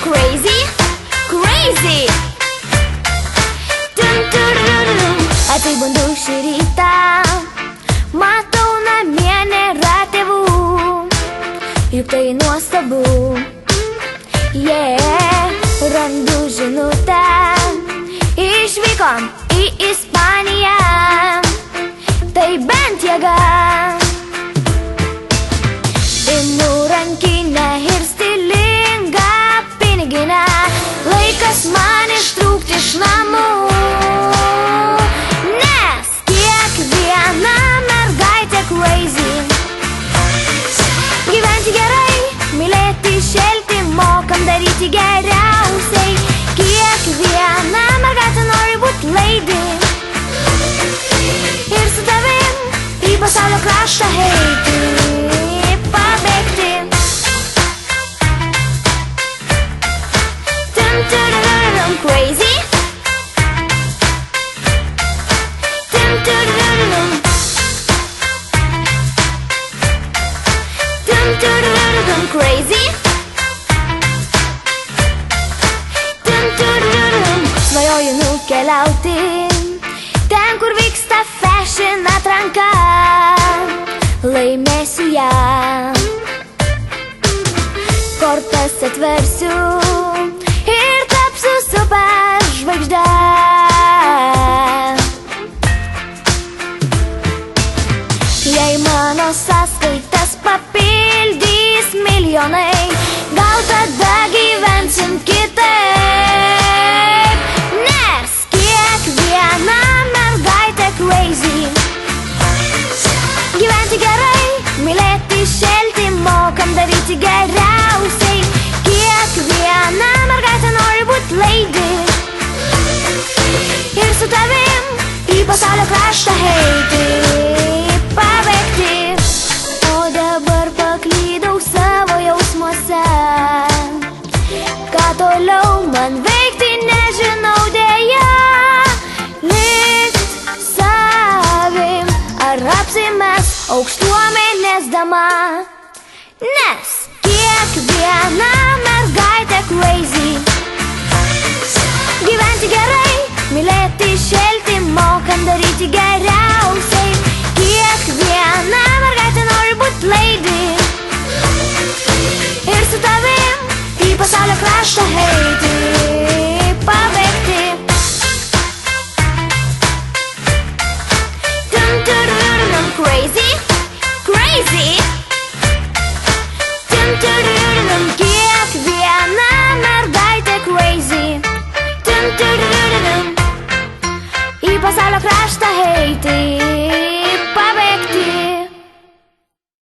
crazy, crazy. Atsibundu šį rytą, matau namie nėra tėvų, juk tai nuostabu. Randu žinutę, išvykom į Ispaniją, tai bent jėga. Imu rankinę ir stilingą piniginę, laikas man ištrūkti iš namų, nes kiekviena mergaitė crazy. Gyventi gerai, mylėti, šelti, mokam daryti geriausiai. Kiekviena mergaitė nori būt lady ir su tavim į pasaulio kraštą eiti, pabėgti. Crazy. Crazy. Svajoju nukeliauti ten, kur vyksta fashion atranka, laimėsiu ją, kortas atversiu ir tapsiu super žvaigžde. Jei mano sąskaitas papildys milijonai, gal tada gyvensim kitaip, nes kiekviena mergaitė crazy. Gyventi gerai, mylėti, šelti, mokam daryti geriausiai. Kiekviena mergaitė nori būt lady ir su tavim į pasaulio kraštą eiti, pabėgti. O dabar paklydau savo jausmuose, ką toliau man veikti nežinau dėja. Likt savim ar apsimes aukštuomenės dama, nes kiekviena mergaitė crazy. Gyventi gerai, mylėti, šelti, mokam daryti geriausiai. Kiekviena mergaitė nori būt lady ir su tavim į pasaulio kraštą eiti, pabėgti. Crazy, crazy. Kiekviena mergaitė crazy į pasaulio kraštą eiti.